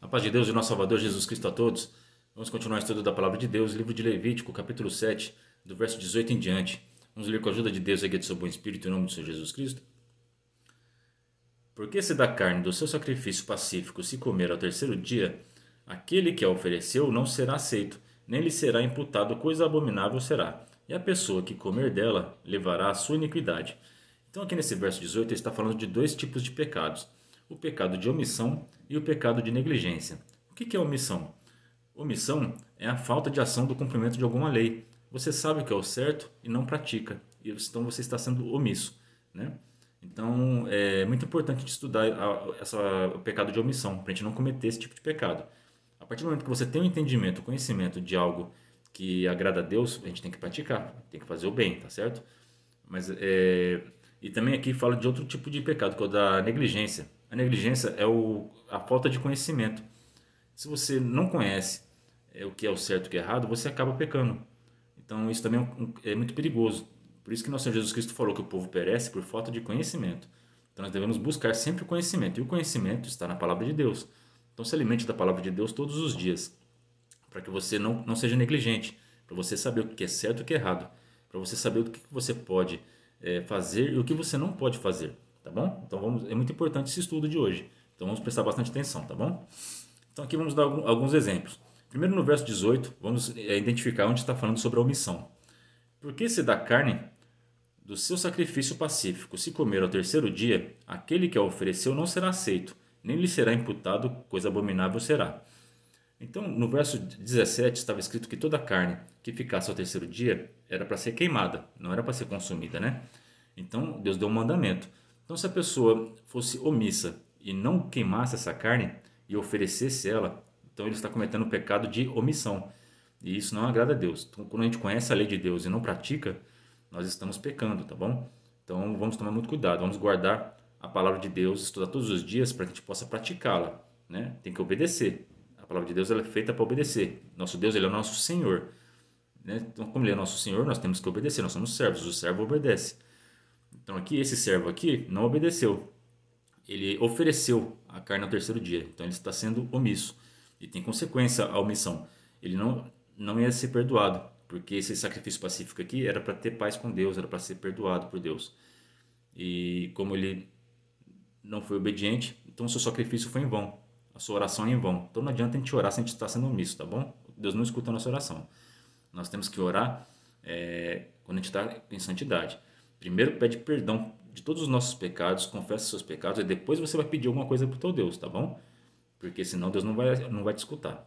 A paz de Deus e nosso Salvador Jesus Cristo a todos. Vamos continuar o estudo da Palavra de Deus, livro de Levítico, capítulo 7, do verso 18 em diante. Vamos ler com a ajuda de Deus e a guia do seu bom Espírito, em nome do Senhor Jesus Cristo. Porque se da carne do seu sacrifício pacífico se comer ao terceiro dia, aquele que a ofereceu não será aceito, nem lhe será imputado coisa abominável será. E a pessoa que comer dela levará a sua iniquidade. Então aqui nesse verso 18 ele está falando de dois tipos de pecados. O pecado de omissão e o pecado de negligência. O que é omissão? Omissão é a falta de ação do cumprimento de alguma lei. Você sabe o que é o certo e não pratica. Então você está sendo omisso, né? Então é muito importante a gente estudar o pecado de omissão, para a gente não cometer esse tipo de pecado. A partir do momento que você tem o entendimento, o conhecimento de algo que agrada a Deus, a gente tem que praticar, tem que fazer o bem, tá certo? Mas e também aqui fala de outro tipo de pecado, que é o da negligência. A negligência é a falta de conhecimento. Se você não conhece o que é o certo e o que é errado, você acaba pecando. Então isso também é muito perigoso. Por isso que nosso Senhor Jesus Cristo falou que o povo perece por falta de conhecimento. Então nós devemos buscar sempre o conhecimento. E o conhecimento está na palavra de Deus. Então se alimente da palavra de Deus todos os dias. Para que você não seja negligente. Para você saber o que é certo e o que é errado. Para você saber o que você pode fazer e o que você não pode fazer. Tá bom? Então é muito importante esse estudo de hoje. Então vamos prestar bastante atenção, tá bom? Então aqui vamos dar alguns exemplos. Primeiro no verso 18, vamos identificar onde está falando sobre a omissão. Porque se da carne do seu sacrifício pacífico se comer ao terceiro dia, aquele que a ofereceu não será aceito, nem lhe será imputado, coisa abominável será. Então, no verso 17 estava escrito que toda carne que ficasse ao terceiro dia era para ser queimada, não era para ser consumida, né? Então, Deus deu um mandamento. Então, se a pessoa fosse omissa e não queimasse essa carne e oferecesse ela, então ele está cometendo o pecado de omissão. E isso não agrada a Deus. Então, quando a gente conhece a lei de Deus e não pratica, nós estamos pecando, tá bom? Então, vamos tomar muito cuidado, vamos guardar a palavra de Deus, estudar todos os dias para que a gente possa praticá-la, né? Tem que obedecer. A palavra de Deus ela é feita para obedecer. Nosso Deus ele é o nosso Senhor, né? Então, como ele é nosso Senhor, nós temos que obedecer. Nós somos servos, o servo obedece. Então, aqui esse servo aqui não obedeceu. Ele ofereceu a carne ao terceiro dia. Então, ele está sendo omisso. E tem consequência a omissão. Ele não ia ser perdoado, porque esse sacrifício pacífico aqui era para ter paz com Deus, era para ser perdoado por Deus. E como ele não foi obediente, então o seu sacrifício foi em vão. A sua oração é em vão. Então não adianta a gente orar se a gente está sendo omisso, tá bom? Deus não escuta a nossa oração. Nós temos que orar quando a gente está em santidade. Primeiro pede perdão de todos os nossos pecados, confessa os seus pecados, e depois você vai pedir alguma coisa para o teu Deus, tá bom? Porque senão Deus não vai te escutar.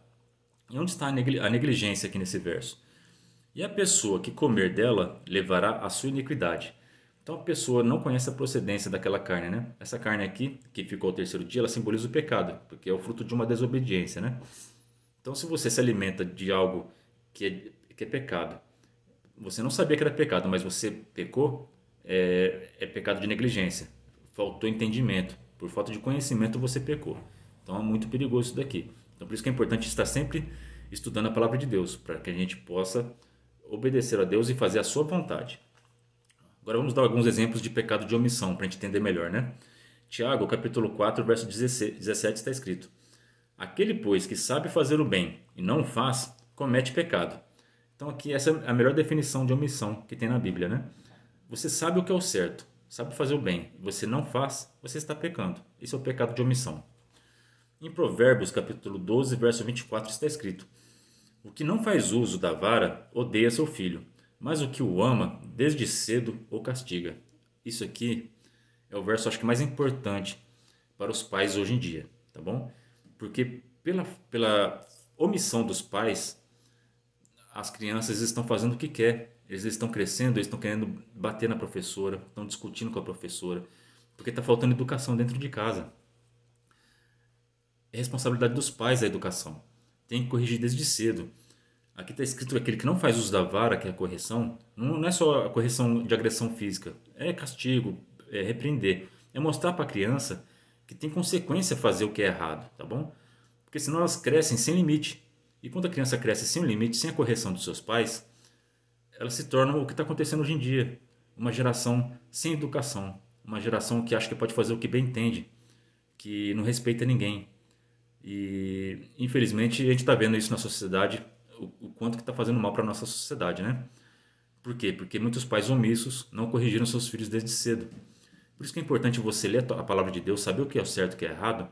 E onde está a negligência aqui nesse verso? E a pessoa que comer dela levará a sua iniquidade. Então a pessoa não conhece a procedência daquela carne, né? Essa carne aqui, que ficou ao terceiro dia, ela simboliza o pecado, porque é o fruto de uma desobediência, né? Então se você se alimenta de algo que é pecado, você não sabia que era pecado, mas você pecou, é pecado de negligência. Faltou entendimento. Por falta de conhecimento você pecou. Então é muito perigoso isso daqui. Então por isso que é importante estar sempre estudando a palavra de Deus, para que a gente possa obedecer a Deus e fazer a sua vontade. Agora vamos dar alguns exemplos de pecado de omissão, para a gente entender melhor, né? Tiago, capítulo 4, verso 17 está escrito: Aquele, pois, que sabe fazer o bem e não o faz, comete pecado. Então aqui essa é a melhor definição de omissão que tem na Bíblia, né? Você sabe o que é o certo, sabe fazer o bem, você não faz, você está pecando. Isso é o pecado de omissão. Em Provérbios, capítulo 12, verso 24, está escrito: O que não faz uso da vara odeia seu filho, mas o que o ama, desde cedo o castiga. Isso aqui é o verso, acho que mais importante para os pais hoje em dia, tá bom? Porque pela omissão dos pais, as crianças estão fazendo o que quer. Eles estão crescendo, eles estão querendo bater na professora, estão discutindo com a professora, porque está faltando educação dentro de casa. É responsabilidade dos pais a educação. Tem que corrigir desde cedo. Aqui está escrito que aquele que não faz uso da vara, que é a correção, não é só a correção de agressão física, é castigo, é repreender, é mostrar para a criança que tem consequência fazer o que é errado, tá bom? Porque senão elas crescem sem limite. E quando a criança cresce sem o limite, sem a correção dos seus pais, ela se torna o que está acontecendo hoje em dia, uma geração sem educação, uma geração que acha que pode fazer o que bem entende, que não respeita ninguém. E Infelizmente, a gente está vendo isso na sociedade, o quanto que está fazendo mal para a nossa sociedade, né? Por quê? Porque muitos pais omissos não corrigiram seus filhos desde cedo. Por isso que é importante você ler a palavra de Deus, saber o que é o certo e o que é errado.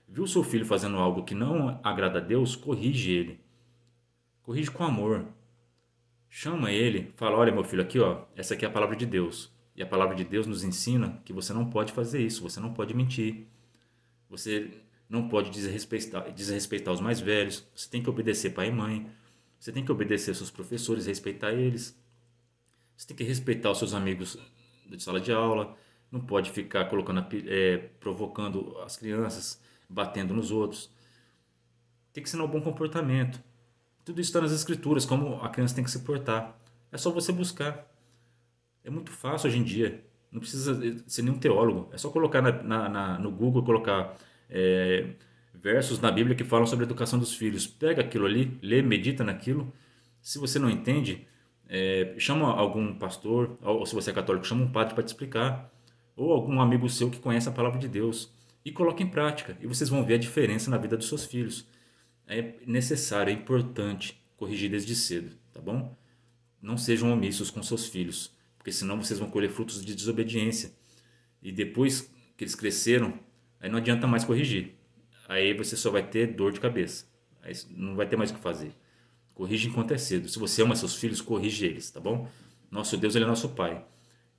Viu o seu filho fazendo algo que não agrada a Deus, corrige ele. Corrige com amor. Chama ele, fala: olha, meu filho, aqui, ó, essa aqui é a palavra de Deus. E a palavra de Deus nos ensina que você não pode fazer isso, você não pode mentir, você não pode desrespeitar os mais velhos, você tem que obedecer pai e mãe, você tem que obedecer seus professores, respeitar eles, você tem que respeitar os seus amigos de sala de aula, não pode ficar provocando as crianças, batendo nos outros, tem que ensinar o bom comportamento. Tudo isso está nas escrituras, como a criança tem que se portar. É só você buscar. É muito fácil hoje em dia. Não precisa ser nenhum teólogo. É só colocar no Google, colocar versos na Bíblia que falam sobre a educação dos filhos. Pega aquilo ali, lê, medita naquilo. Se você não entende, chama algum pastor, ou se você é católico, chama um padre para te explicar. Ou algum amigo seu que conhece a palavra de Deus. E coloque em prática. E vocês vão ver a diferença na vida dos seus filhos. É necessário, é importante corrigir desde cedo, tá bom? Não sejam omissos com seus filhos, porque senão vocês vão colher frutos de desobediência. E depois que eles cresceram, aí não adianta mais corrigir. Aí você só vai ter dor de cabeça. Aí não vai ter mais o que fazer. Corrige enquanto é cedo. Se você ama seus filhos, corrige eles, tá bom? Nosso Deus, ele é nosso Pai.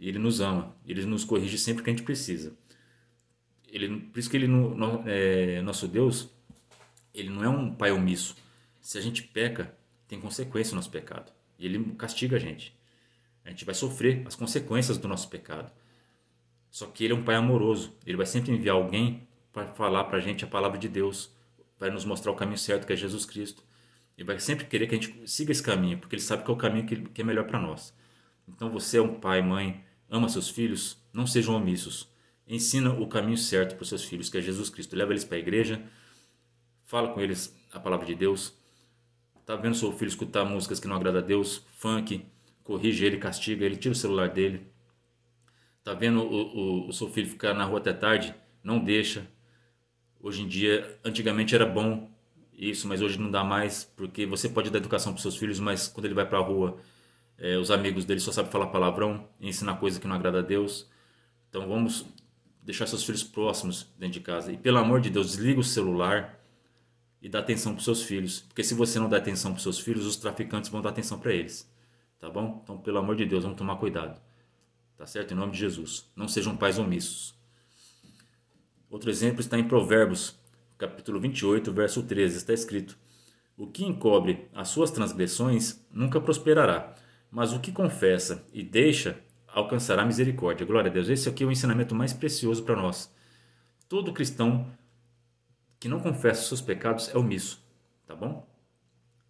E ele nos ama. Ele nos corrige sempre que a gente precisa. Por isso que nosso Deus, ele não é um pai omisso. Se a gente peca, tem consequência no nosso pecado. E ele castiga a gente. A gente vai sofrer as consequências do nosso pecado. Só que ele é um pai amoroso. Ele vai sempre enviar alguém para falar para a gente a palavra de Deus. Vai nos mostrar o caminho certo, que é Jesus Cristo. Ele vai sempre querer que a gente siga esse caminho, porque ele sabe que é o caminho que é melhor para nós. Então você é um pai, mãe, ama seus filhos, não sejam omissos. Ensina o caminho certo para os seus filhos, que é Jesus Cristo. Leva eles para a igreja, fala com eles a palavra de Deus. Tá vendo seu filho escutar músicas que não agradam a Deus, funk, corrige ele, castiga ele, tira o celular dele. Tá vendo o seu filho ficar na rua até tarde, não deixa. Hoje em dia, antigamente era bom isso, mas hoje não dá mais, porque você pode dar educação para seus filhos, mas quando ele vai para a rua, os amigos dele só sabem falar palavrão e ensinar coisa que não agrada a Deus. Então vamos deixar seus filhos próximos dentro de casa. E pelo amor de Deus, desliga o celular e dá atenção para os seus filhos. Porque se você não dá atenção para os seus filhos, os traficantes vão dar atenção para eles. Tá bom? Então, pelo amor de Deus, vamos tomar cuidado. Tá certo? Em nome de Jesus. Não sejam pais omissos. Outro exemplo está em Provérbios, capítulo 28, verso 13. Está escrito: o que encobre as suas transgressões nunca prosperará, mas o que confessa e deixa alcançará misericórdia. Glória a Deus. Esse aqui é o ensinamento mais precioso para nós. Todo cristão que não confessa os seus pecados é omisso, tá bom?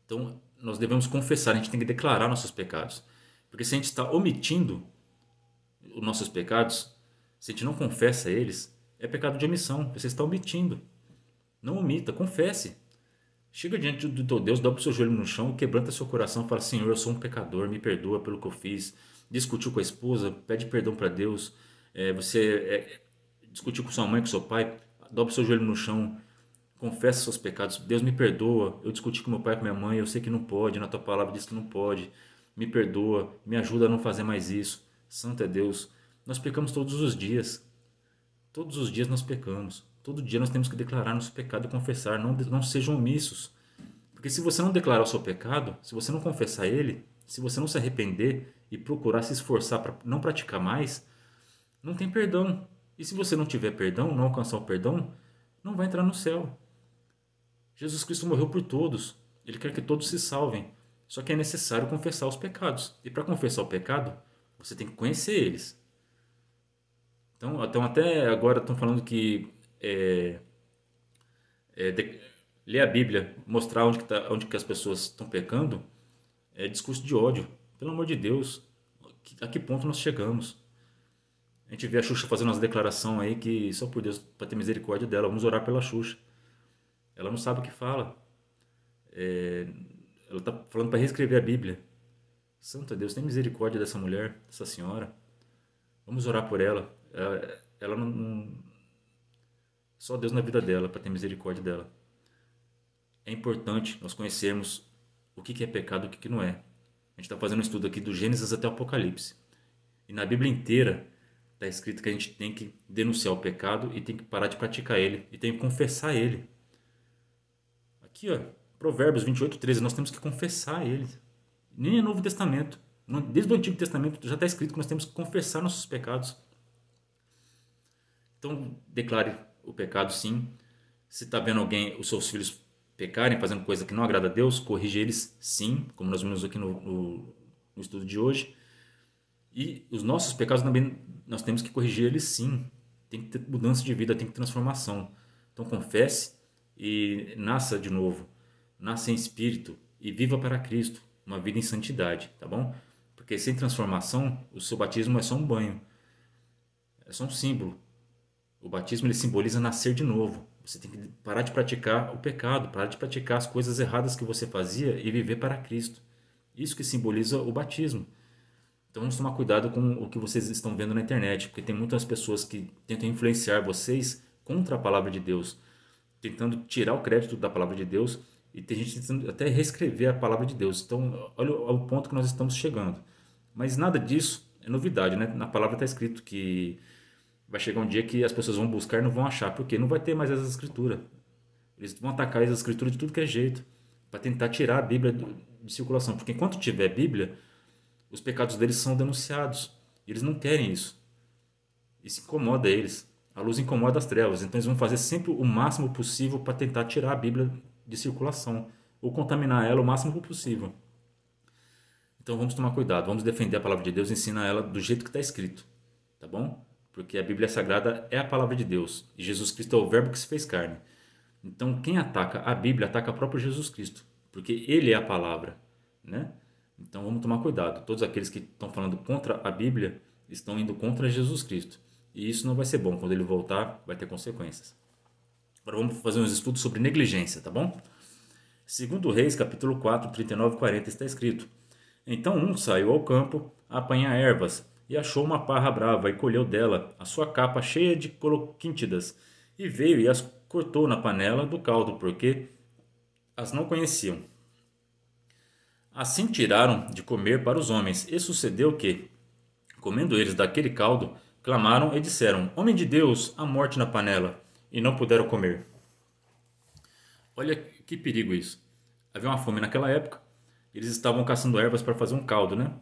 Então, nós devemos confessar, a gente tem que declarar nossos pecados. Porque se a gente está omitindo os nossos pecados, se a gente não confessa eles, é pecado de omissão, você está omitindo. Não omita, confesse. Chega diante do teu Deus, dobra o seu joelho no chão e quebranta seu coração e fala: Senhor, eu sou um pecador, me perdoa pelo que eu fiz. Discutiu com a esposa, pede perdão para Deus. Discutiu com sua mãe, com seu pai, dobra o seu joelho no chão, confessa seus pecados. Deus, me perdoa, eu discuti com meu pai e com minha mãe, eu sei que não pode, na tua palavra diz que não pode. Me perdoa, me ajuda a não fazer mais isso. Santo é Deus. Nós pecamos todos os dias. Todos os dias nós pecamos. Todo dia nós temos que declarar nosso pecado e confessar. Não sejam omissos. Porque se você não declarar o seu pecado, se você não confessar ele, se você não se arrepender e procurar se esforçar para não praticar mais, não tem perdão. E se você não tiver perdão, não alcançar o perdão, não vai entrar no céu. Jesus Cristo morreu por todos. Ele quer que todos se salvem. Só que é necessário confessar os pecados. E para confessar o pecado, você tem que conhecer eles. Então até agora estão falando que ler a Bíblia, mostrar onde que as pessoas estão pecando, é discurso de ódio. Pelo amor de Deus, a que ponto nós chegamos? A gente vê a Xuxa fazendo umas declarações aí que só por Deus, para ter misericórdia dela, vamos orar pela Xuxa. Ela não sabe o que fala. Ela está falando para reescrever a Bíblia. Santo Deus, tem misericórdia dessa mulher, dessa senhora. Vamos orar por ela. Ela não... Só Deus na vida dela, para ter misericórdia dela. é importante nós conhecermos o que é pecado e o que não é. A gente está fazendo um estudo aqui do Gênesis até o Apocalipse. E na Bíblia inteira está escrito que a gente tem que denunciar o pecado e tem que parar de praticar ele. E tem que confessar ele. Aqui, ó, Provérbios 28:13, nós temos que confessar ele. Nem é Novo Testamento. Desde o Antigo Testamento já está escrito que nós temos que confessar nossos pecados. Então, declare o pecado, sim. Se está vendo os seus filhos pecarem, fazendo coisa que não agrada a Deus, corrige eles, sim, como nós vimos aqui no estudo de hoje. E os nossos pecados também, nós temos que corrigir eles, sim. Tem que ter mudança de vida, tem que ter transformação. Então, confesse e nasça de novo. Nasça em espírito e viva para Cristo, uma vida em santidade, tá bom? Porque sem transformação, o seu batismo é só um banho. É só um símbolo. O batismo ele simboliza nascer de novo. Você tem que parar de praticar o pecado, parar de praticar as coisas erradas que você fazia e viver para Cristo. Isso que simboliza o batismo. Então vamos tomar cuidado com o que vocês estão vendo na internet, porque tem muitas pessoas que tentam influenciar vocês contra a palavra de Deus, tentando tirar o crédito da palavra de Deus, e tem gente tentando até reescrever a palavra de Deus. Então olha o ponto que nós estamos chegando. Mas nada disso é novidade, né? Na palavra está escrito que vai chegar um dia que as pessoas vão buscar e não vão achar, porque não vai ter mais essa escritura. Eles vão atacar essa escritura de tudo que é jeito, para tentar tirar a Bíblia de circulação, porque enquanto tiver Bíblia, os pecados deles são denunciados. E eles não querem isso. Isso incomoda eles. A luz incomoda as trevas. Então eles vão fazer sempre o máximo possível para tentar tirar a Bíblia de circulação, ou contaminar ela o máximo possível. Então vamos tomar cuidado, vamos defender a palavra de Deus e ensinar ela do jeito que está escrito. Tá bom? Porque a Bíblia Sagrada é a palavra de Deus. E Jesus Cristo é o verbo que se fez carne. Então quem ataca a Bíblia ataca o próprio Jesus Cristo. Porque ele é a palavra, né? Então vamos tomar cuidado. Todos aqueles que estão falando contra a Bíblia estão indo contra Jesus Cristo. E isso não vai ser bom. Quando ele voltar, vai ter consequências. Agora vamos fazer uns estudos sobre negligência, tá bom? Segundo Reis, capítulo 4, 39 e 40, está escrito: Então um saiu ao campo a apanhar ervas, e achou uma parra brava, e colheu dela a sua capa cheia de coloquíntidas, e veio e as cortou na panela do caldo, porque as não conheciam. Assim tiraram de comer para os homens, e sucedeu que, comendo eles daquele caldo, clamaram e disseram: Homem de Deus, a morte na panela, e não puderam comer. Olha que perigo isso. Havia uma fome naquela época, eles estavam caçando ervas para fazer um caldo, né?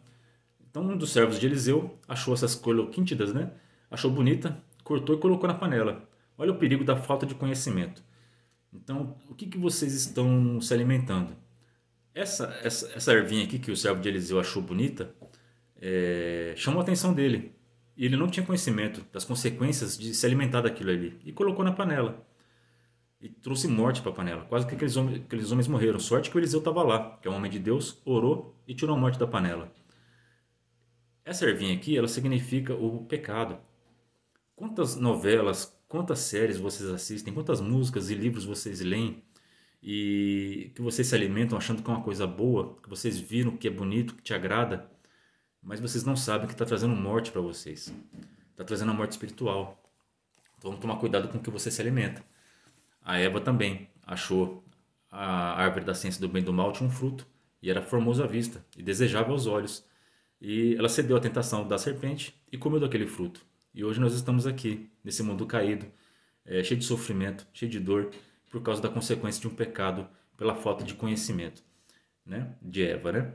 Então um dos servos de Eliseu achou essas coloquíntidas, né? Achou bonita, cortou e colocou na panela. Olha o perigo da falta de conhecimento. Então, o que vocês estão se alimentando? Essa ervinha aqui que o servo de Eliseu achou bonita chamou a atenção dele. E ele não tinha conhecimento das consequências de se alimentar daquilo ali. E colocou na panela. E trouxe morte para a panela. Quase que aqueles homens morreram. Sorte que o Eliseu estava lá, que é um homem de Deus, orou e tirou a morte da panela. Essa ervinha aqui, ela significa o pecado. Quantas novelas, quantas séries vocês assistem, quantas músicas e livros vocês leem e que vocês se alimentam achando que é uma coisa boa, que vocês viram que é bonito, que te agrada, mas vocês não sabem que está trazendo morte para vocês. Está trazendo a morte espiritual. Então vamos tomar cuidado com o que você se alimenta. A Eva também achou a árvore da ciência do bem e do mal tinha um fruto e era formoso à vista e desejável aos olhos. E ela cedeu à tentação da serpente e comeu daquele fruto. E hoje nós estamos aqui, nesse mundo caído, cheio de sofrimento, cheio de dor, por causa da consequência de um pecado, pela falta de conhecimento, né? De Eva, né?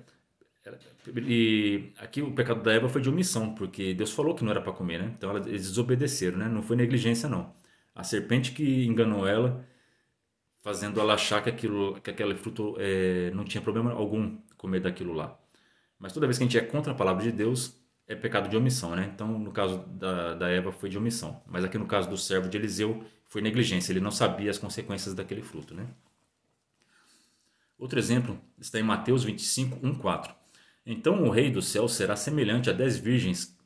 E aqui o pecado da Eva foi de omissão, porque Deus falou que não era para comer, né? Então eles desobedeceram, né? Não foi negligência, não. A serpente que enganou ela, fazendo ela achar que aquele fruto não tinha problema algum comer daquilo lá. Mas toda vez que a gente é contra a palavra de Deus, é pecado de omissão, né? Então, no caso da Eva, foi de omissão. Mas aqui no caso do servo de Eliseu, foi negligência. Ele não sabia as consequências daquele fruto, né? Outro exemplo está em Mateus 25, 1, 4. Então o rei do céu será semelhante a 10 virgens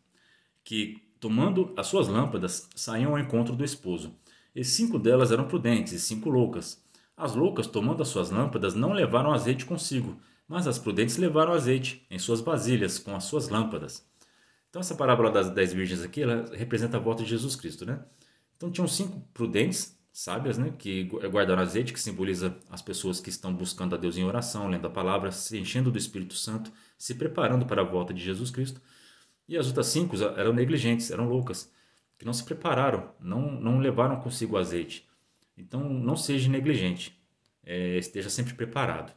que, tomando as suas lâmpadas, saíam ao encontro do esposo. E 5 delas eram prudentes e 5 loucas. As loucas, tomando as suas lâmpadas, não levaram azeite consigo, mas as prudentes levaram azeite em suas vasilhas com as suas lâmpadas. Então essa parábola das 10 virgens aqui, ela representa a volta de Jesus Cristo, né? Então tinham 5 prudentes sábias, né, que guardaram azeite, que simboliza as pessoas que estão buscando a Deus em oração, lendo a palavra, se enchendo do Espírito Santo, se preparando para a volta de Jesus Cristo. E as outras 5 eram negligentes, eram loucas, que não se prepararam, não levaram consigo o azeite. Então, não seja negligente, esteja sempre preparado,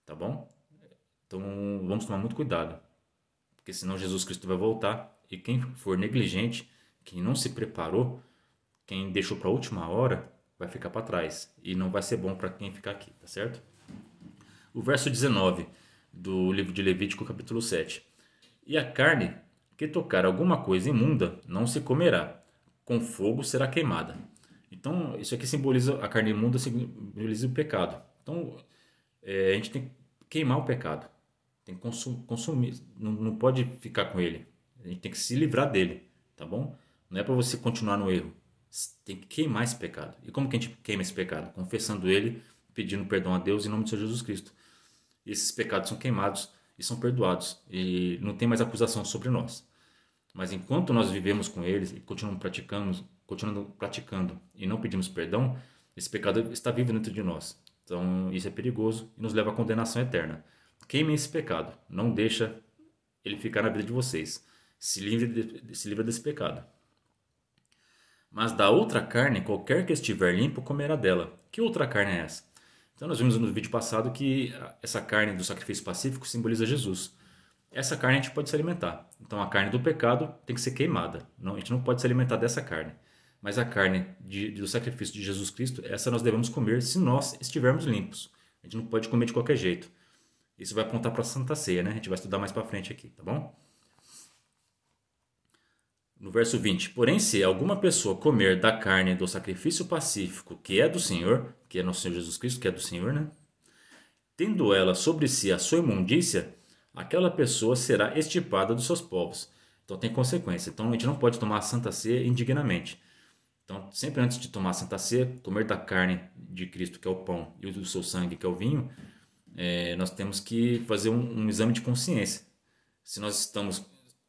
tá bom? Então, vamos tomar muito cuidado, porque senão Jesus Cristo vai voltar e quem for negligente, quem não se preparou, quem deixou para a última hora, vai ficar para trás e não vai ser bom para quem ficar aqui, tá certo? O verso 19 do livro de Levítico, capítulo 7. E a carne que tocar alguma coisa imunda não se comerá, com fogo será queimada. Então, isso aqui simboliza, a carne imunda simboliza o pecado. Então, a gente tem que queimar o pecado. Tem que consumir, não pode ficar com ele. A gente tem que se livrar dele, tá bom? Não é para você continuar no erro. Tem que queimar esse pecado. E como que a gente queima esse pecado? Confessando ele, pedindo perdão a Deus em nome do Senhor Jesus Cristo. E esses pecados são queimados e são perdoados. E não tem mais acusação sobre nós. Mas enquanto nós vivemos com eles e continuamos praticando e não pedimos perdão, esse pecado está vivo dentro de nós. Então isso é perigoso e nos leva à condenação eterna. Queimem esse pecado. Não deixa ele ficar na vida de vocês. Se livra desse pecado. Mas da outra carne, qualquer que estiver limpo comerá dela. Que outra carne é essa? Então nós vimos no vídeo passado que essa carne do sacrifício pacífico simboliza Jesus. Essa carne a gente pode se alimentar. Então a carne do pecado tem que ser queimada. Não, a gente não pode se alimentar dessa carne. Mas a carne do sacrifício de Jesus Cristo, essa nós devemos comer se nós estivermos limpos. A gente não pode comer de qualquer jeito. Isso vai apontar para a Santa Ceia, né? A gente vai estudar mais para frente aqui, tá bom? No verso 20. Porém, se alguma pessoa comer da carne do sacrifício pacífico, que é do Senhor, que é nosso Senhor Jesus Cristo, que é do Senhor, né? Tendo ela sobre si a sua imundícia, aquela pessoa será extirpada dos seus povos. Então tem consequência. Então a gente não pode tomar a Santa Ceia indignamente. Então, sempre antes de tomar a Santa Ceia, comer da carne de Cristo, que é o pão, e do seu sangue, que é o vinho, nós temos que fazer um exame de consciência. Se nós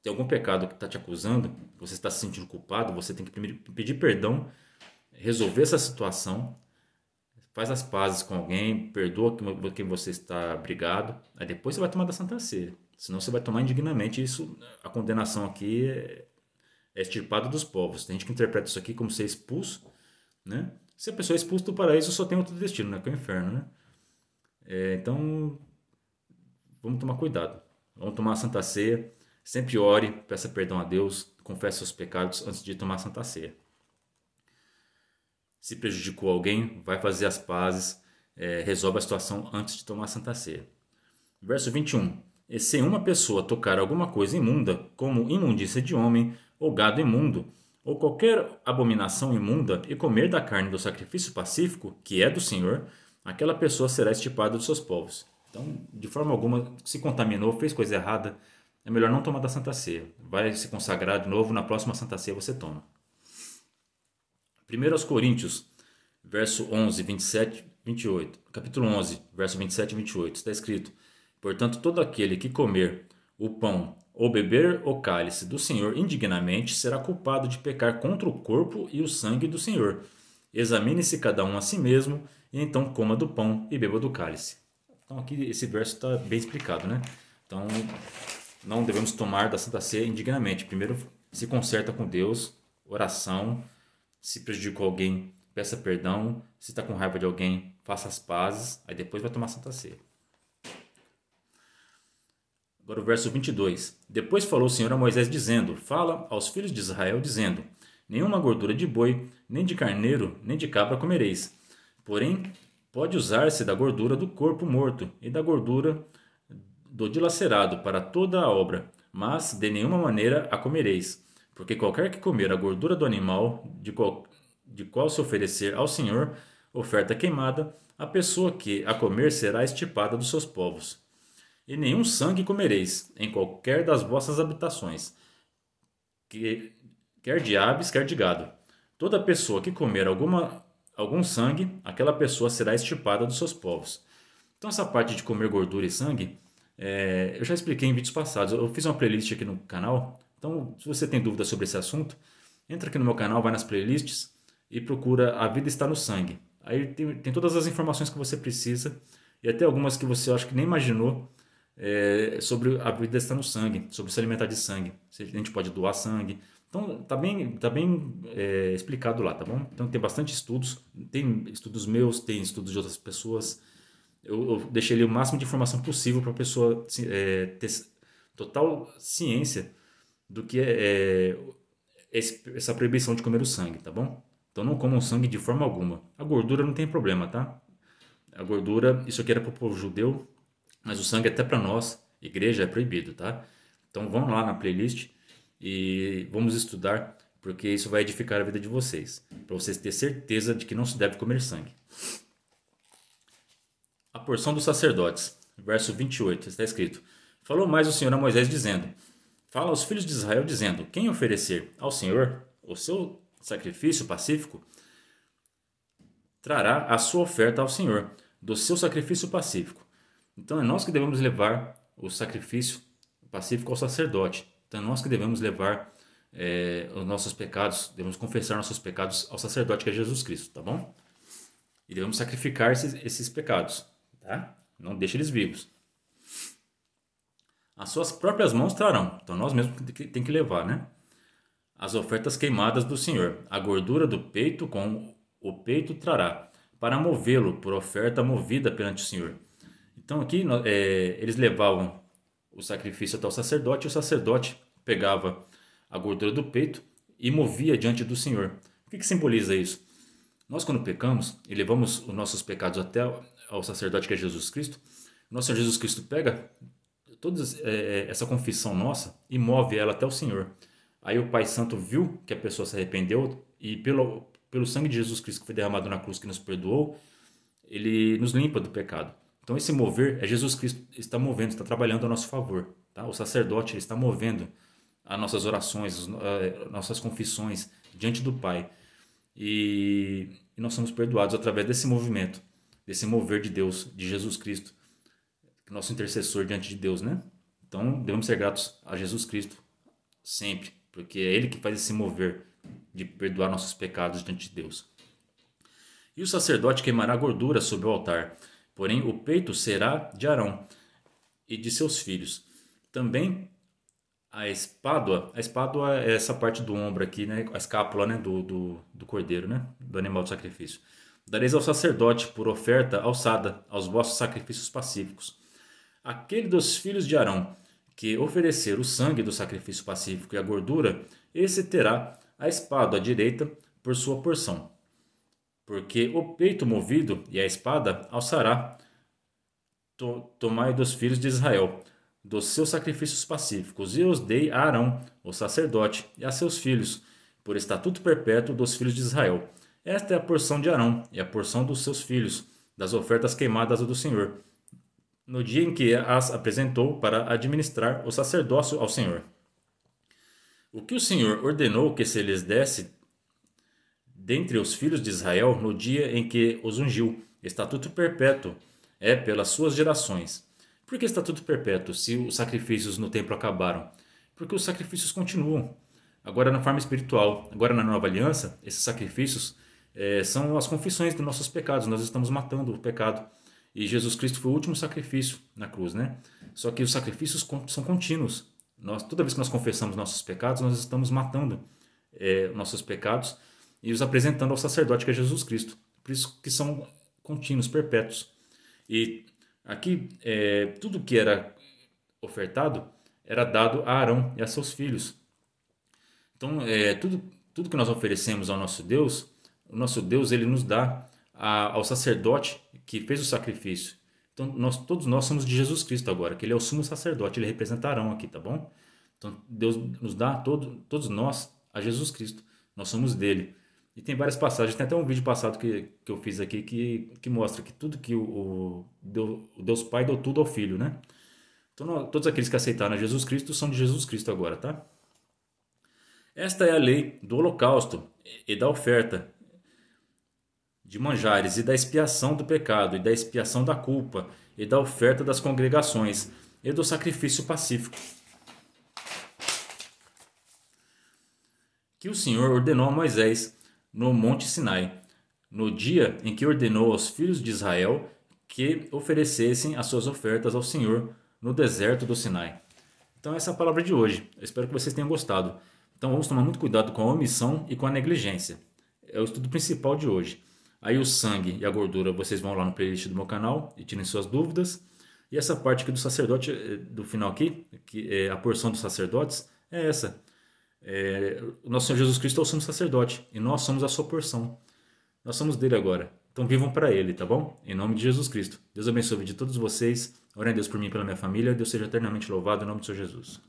tem algum pecado que está te acusando, você está se sentindo culpado, você tem que primeiro pedir perdão, resolver essa situação, faz as pazes com alguém, perdoa quem você está brigado, aí depois você vai tomar da Santa Ceia. Senão você vai tomar indignamente. Isso, a condenação aqui é extirpado dos povos. Tem gente que interpreta isso aqui como ser expulso, né? Se a pessoa é expulsa do paraíso, só tem outro destino, né? Que é o inferno, né? Então, vamos tomar cuidado. Vamos tomar a Santa Ceia. Sempre ore, peça perdão a Deus, confesse seus pecados antes de tomar a Santa Ceia. Se prejudicou alguém, vai fazer as pazes, resolve a situação antes de tomar a Santa Ceia. Verso 21. E se uma pessoa tocar alguma coisa imunda, como imundícia de homem, ou gado imundo, ou qualquer abominação imunda, e comer da carne do sacrifício pacífico, que é do Senhor, aquela pessoa será extirpada dos seus povos. Então, de forma alguma, se contaminou, fez coisa errada, é melhor não tomar da Santa Ceia. Vai se consagrar de novo, na próxima Santa Ceia você toma. 1 Coríntios, verso 11, 27, 28. Capítulo 11, verso 27 e 28. Está escrito: portanto, todo aquele que comer o pão ou beber o cálice do Senhor indignamente será culpado de pecar contra o corpo e o sangue do Senhor. Examine-se cada um a si mesmo, e então coma do pão e beba do cálice. Então aqui esse verso está bem explicado, né? Então não devemos tomar da Santa Ceia indignamente. Primeiro se conserta com Deus, oração. Se prejudicou alguém, peça perdão. Se está com raiva de alguém, faça as pazes. Aí depois vai tomar a Santa Ceia. Agora o verso 22. Depois falou o Senhor a Moisés dizendo: fala aos filhos de Israel dizendo: nenhuma gordura de boi, nem de carneiro, nem de cabra comereis. Porém, pode usar-se da gordura do corpo morto e da gordura do dilacerado para toda a obra, mas de nenhuma maneira a comereis. Porque qualquer que comer a gordura do animal, de qual se oferecer ao Senhor oferta queimada, a pessoa que a comer será extirpada dos seus povos. E nenhum sangue comereis em qualquer das vossas habitações, quer de aves, quer de gado. Toda pessoa que comer algum sangue, aquela pessoa será extirpada dos seus povos. Então essa parte de comer gordura e sangue, eu já expliquei em vídeos passados. Eu fiz uma playlist aqui no canal. Então, se você tem dúvida sobre esse assunto, entra aqui no meu canal, vai nas playlists e procura A Vida Está no Sangue. Aí tem todas as informações que você precisa e até algumas que você acha que nem imaginou sobre A Vida Está no Sangue, sobre se alimentar de sangue. Se a gente pode doar sangue. Então tá bem explicado lá, tá bom? Então tem bastante estudos, tem estudos meus, tem estudos de outras pessoas. Eu deixei ali o máximo de informação possível para a pessoa ter total ciência do que essa proibição de comer o sangue, tá bom? Então não comam sangue de forma alguma. A gordura não tem problema, tá? A gordura, isso aqui era para o povo judeu, mas o sangue até para nós, igreja, é proibido, tá? Então vão lá na playlist e vamos estudar, porque isso vai edificar a vida de vocês, para vocês terem certeza de que não se deve comer sangue. A porção dos sacerdotes, verso 28, está escrito: Falou mais o Senhor a Moisés dizendo: Fala aos filhos de Israel dizendo: Quem oferecer ao Senhor o seu sacrifício pacífico, trará a sua oferta ao Senhor do seu sacrifício pacífico. Então é nós que devemos levar o sacrifício pacífico ao sacerdote. Então é nós que devemos levar os nossos pecados, devemos confessar nossos pecados ao sacerdote, que é Jesus Cristo, tá bom? E devemos sacrificar esses pecados, tá? Não deixe eles vivos. As suas próprias mãos trarão. Então nós mesmos tem que levar, né? As ofertas queimadas do Senhor. A gordura do peito com o peito trará, para movê-lo por oferta movida perante o Senhor. Então aqui eles levavam o sacrifício até o sacerdote, e o sacerdote pegava a gordura do peito e movia diante do Senhor. O que simboliza isso? Nós, quando pecamos e levamos os nossos pecados até ao sacerdote, que é Jesus Cristo, nosso Senhor Jesus Cristo pega toda essa confissão nossa e move ela até o Senhor. Aí o Pai Santo viu que a pessoa se arrependeu e pelo sangue de Jesus Cristo que foi derramado na cruz, que nos perdoou, ele nos limpa do pecado. Então esse mover é Jesus Cristo está movendo, está trabalhando a nosso favor. Tá? O sacerdote ele está movendo as nossas orações, nossas confissões diante do Pai. E nós somos perdoados através desse movimento, desse mover de Deus, de Jesus Cristo, nosso intercessor diante de Deus, né? Então devemos ser gratos a Jesus Cristo sempre, porque é Ele que faz esse mover de perdoar nossos pecados diante de Deus. E o sacerdote queimará gordura sobre o altar, porém o peito será de Arão e de seus filhos. Também a espádua é essa parte do ombro aqui, né? A escápula, né? do cordeiro, né? Do animal de sacrifício. Dareis ao sacerdote por oferta alçada aos vossos sacrifícios pacíficos. Aquele dos filhos de Arão que oferecer o sangue do sacrifício pacífico e a gordura, esse terá a espada à direita por sua porção. Porque o peito movido e a espada alçará. Tomai dos filhos de Israel dos seus sacrifícios pacíficos, e os dei a Arão, o sacerdote, e a seus filhos, por estatuto perpétuo dos filhos de Israel. Esta é a porção de Arão e a porção dos seus filhos, das ofertas queimadas do Senhor, no dia em que as apresentou para administrar o sacerdócio ao Senhor. O que o Senhor ordenou que se lhes desse dentre os filhos de Israel no dia em que os ungiu, estatuto perpétuo, é pelas suas gerações. Por que estatuto perpétuo, se os sacrifícios no templo acabaram? Porque os sacrifícios continuam. Agora na forma espiritual, agora na nova aliança, esses sacrifícios são as confissões dos nossos pecados. Nós estamos matando o pecado. E Jesus Cristo foi o último sacrifício na cruz, né? Só que os sacrifícios são contínuos. Toda vez que nós confessamos nossos pecados, nós estamos matando nossos pecados e os apresentando ao sacerdote, que é Jesus Cristo. Por isso que são contínuos, perpétuos. E aqui, tudo que era ofertado era dado a Arão e a seus filhos. Então, tudo que nós oferecemos ao nosso Deus, o nosso Deus ele nos dá ao sacerdote que fez o sacrifício. Então, todos nós somos de Jesus Cristo agora, que ele é o sumo sacerdote, ele representa Arão aqui, tá bom? Então, Deus nos dá, todos nós, a Jesus Cristo. Nós somos dele. E tem várias passagens, tem até um vídeo passado que eu fiz aqui que mostra que tudo que o Deus Pai deu tudo ao Filho, né? Então, todos aqueles que aceitaram a Jesus Cristo são de Jesus Cristo agora, tá? Esta é a lei do holocausto e da oferta de manjares, e da expiação do pecado, e da expiação da culpa, e da oferta das congregações, e do sacrifício pacífico, que o Senhor ordenou a Moisés no Monte Sinai, no dia em que ordenou aos filhos de Israel que oferecessem as suas ofertas ao Senhor no deserto do Sinai. Então essa é a palavra de hoje. Eu espero que vocês tenham gostado. Então vamos tomar muito cuidado com a omissão e com a negligência. É o estudo principal de hoje. Aí o sangue e a gordura vocês vão lá no playlist do meu canal e tirem suas dúvidas. E essa parte aqui do sacerdote, do final aqui, que é a porção dos sacerdotes, é essa. O nosso Senhor Jesus Cristo é o sumo sacerdote e nós somos a sua porção. Nós somos dele agora. Então vivam para ele, tá bom? Em nome de Jesus Cristo. Deus abençoe a vida de todos vocês. Orem a Deus por mim e pela minha família. Deus seja eternamente louvado em nome do Senhor Jesus.